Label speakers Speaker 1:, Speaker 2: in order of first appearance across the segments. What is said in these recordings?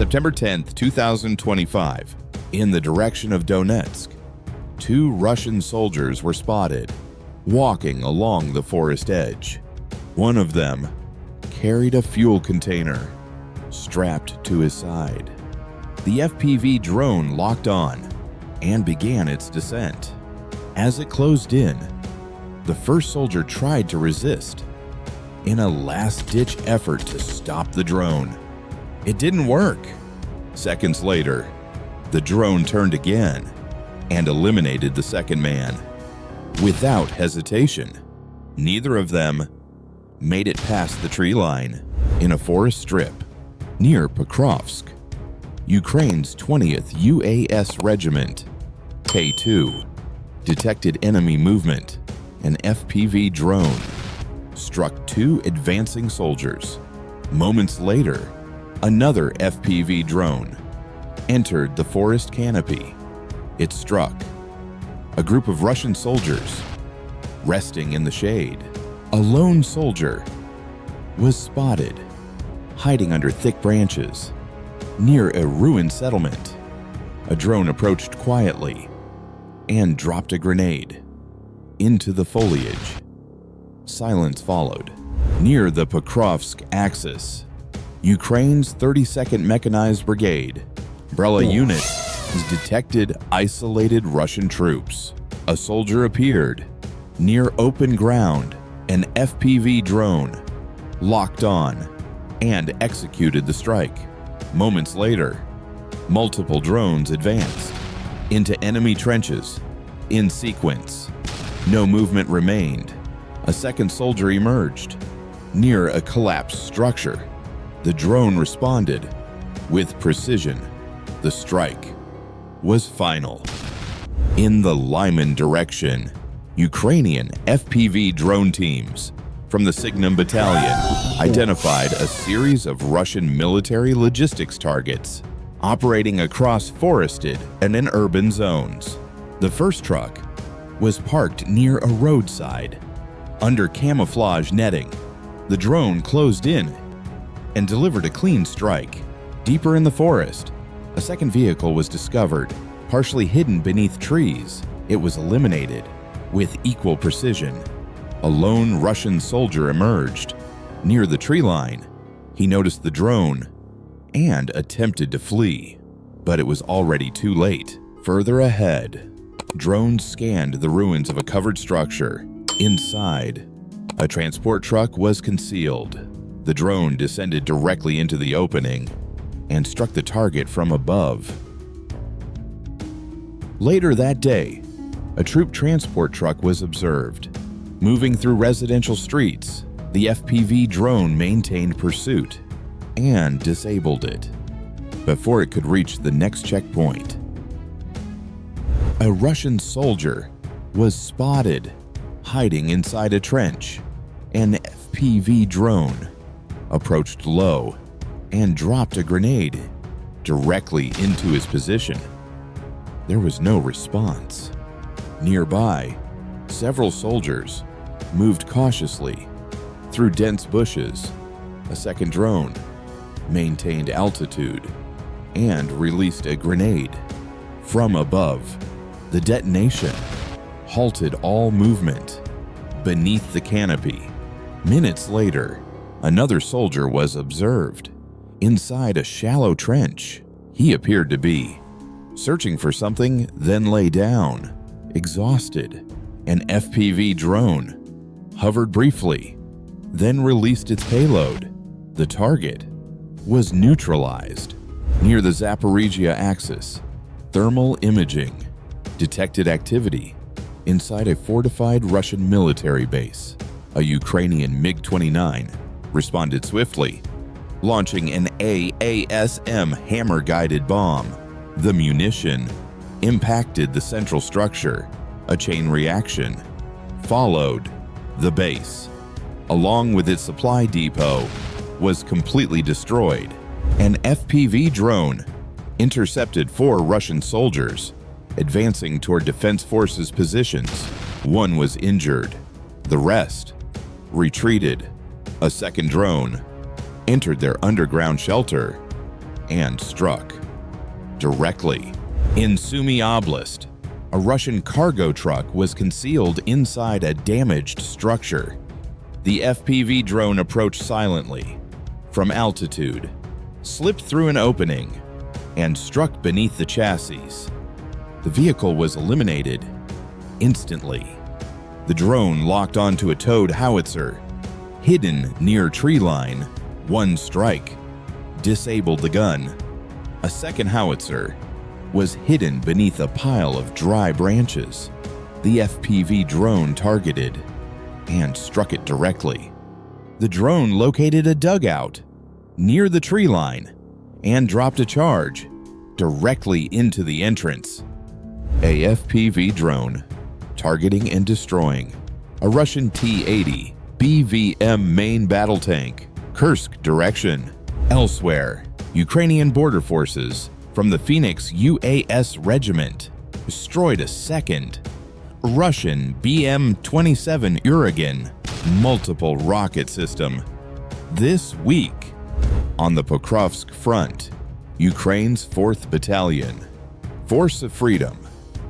Speaker 1: September 10, 2025, in the direction of Donetsk, 2 Russian soldiers were spotted walking along the forest edge. One of them carried a fuel container strapped to his side. The FPV drone locked on and began its descent. As it closed in, the first soldier tried to resist in a last-ditch effort to stop the drone. It didn't work. Seconds later, the drone turned again and eliminated the second man. Without hesitation, neither of them made it past the tree line in a forest strip near Pokrovsk. Ukraine's 20th UAS Regiment, K2, detected enemy movement. An FPV drone struck 2 advancing soldiers. Moments later, another FPV drone entered the forest canopy. It struck a group of Russian soldiers resting in the shade. A lone soldier was spotted hiding under thick branches near a ruined settlement. A drone approached quietly and dropped a grenade into the foliage. Silence followed. Near the Pokrovsk axis, Ukraine's 32nd Mechanized Brigade, Brella unit, detected isolated Russian troops. A soldier appeared near open ground. An FPV drone locked on and executed the strike. Moments later, multiple drones advanced into enemy trenches in sequence. No movement remained. A second soldier emerged near a collapsed structure. The drone responded with precision. The strike was final. In the Lyman direction, Ukrainian FPV drone teams from the Signum Battalion identified a series of Russian military logistics targets operating across forested and in urban zones. The first truck was parked near a roadside under camouflage netting. The drone closed in and delivered a clean strike. Deeper in the forest, a second vehicle was discovered, partially hidden beneath trees. It was eliminated with equal precision. A lone Russian soldier emerged near the tree line. He noticed the drone and attempted to flee, but it was already too late. Further ahead, drones scanned the ruins of a covered structure. Inside, a transport truck was concealed. The drone descended directly into the opening and struck the target from above. Later that day, a troop transport truck was observed. Moving through residential streets, the FPV drone maintained pursuit and disabled it before it could reach the next checkpoint. A Russian soldier was spotted hiding inside a trench. An FPV drone approached low and dropped a grenade directly into his position. There was no response. Nearby, several soldiers moved cautiously through dense bushes. A second drone maintained altitude and released a grenade from above. The detonation halted all movement beneath the canopy. Minutes later, another soldier was observed inside a shallow trench. He appeared to be searching for something, then lay down, exhausted. An FPV drone hovered briefly, then released its payload. The target was neutralized. Near the Zaporizhia axis, thermal imaging detected activity inside a fortified Russian military base. A Ukrainian MiG-29 responded swiftly, launching an AASM hammer-guided bomb. The munition impacted the central structure. A chain reaction followed. The base, along with its supply depot, was completely destroyed. An FPV drone intercepted 4 Russian soldiers advancing toward Defense Forces positions. One was injured. The rest retreated. A second drone entered their underground shelter and struck directly. In Sumy Oblast, a Russian cargo truck was concealed inside a damaged structure. The FPV drone approached silently from altitude, slipped through an opening, and struck beneath the chassis. The vehicle was eliminated instantly. The drone locked onto a towed howitzer, hidden near tree line. One strike disabled the gun. A second howitzer was hidden beneath a pile of dry branches. The FPV drone targeted and struck it directly. The drone located a dugout near the tree line and dropped a charge directly into the entrance. A FPV drone targeting and destroying a Russian T-80 BVM main battle tank, Kursk direction. Elsewhere, Ukrainian border forces from the Phoenix UAS regiment destroyed a second Russian BM-27 Uragan multiple rocket system. This week, on the Pokrovsk front, Ukraine's 4th Battalion, Force of Freedom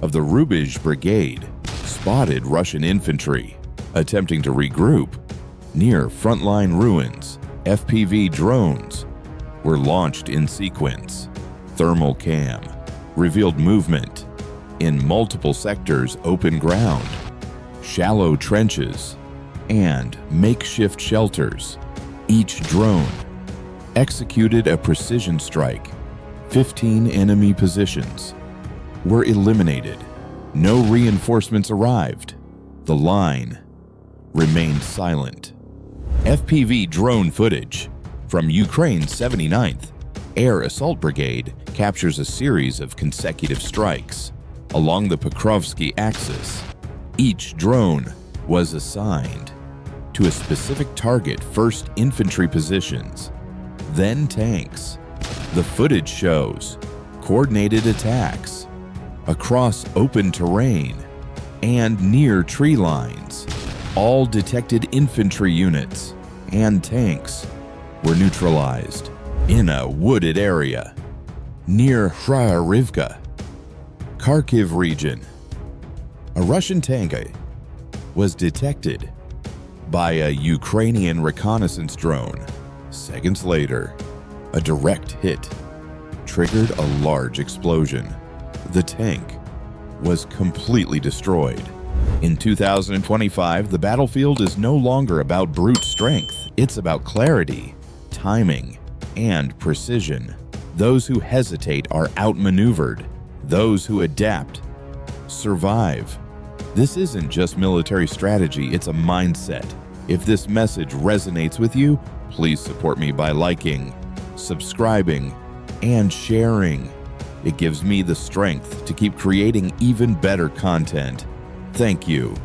Speaker 1: of the Rubizh Brigade, spotted Russian infantry attempting to regroup near frontline ruins. FPV drones were launched in sequence. Thermal cam revealed movement in multiple sectors, open ground, shallow trenches, and makeshift shelters. Each drone executed a precision strike. 15 enemy positions were eliminated. No reinforcements arrived. The line remained silent. FPV drone footage from Ukraine's 79th Air Assault Brigade captures a series of consecutive strikes along the Pokrovsky axis. Each drone was assigned to a specific target, first infantry positions, then tanks. The footage shows coordinated attacks across open terrain and near tree lines. All detected infantry units and tanks were neutralized in a wooded area near Hrayarivka, Kharkiv region. A Russian tank was detected by a Ukrainian reconnaissance drone. Seconds later, a direct hit triggered a large explosion. The tank was completely destroyed. In 2025, the battlefield is no longer about brute strength. It's about clarity, timing, and precision. Those who hesitate are outmaneuvered. Those who adapt survive. This isn't just military strategy, it's a mindset. If this message resonates with you, please support me by liking, subscribing, and sharing. It gives me the strength to keep creating even better content. Thank you.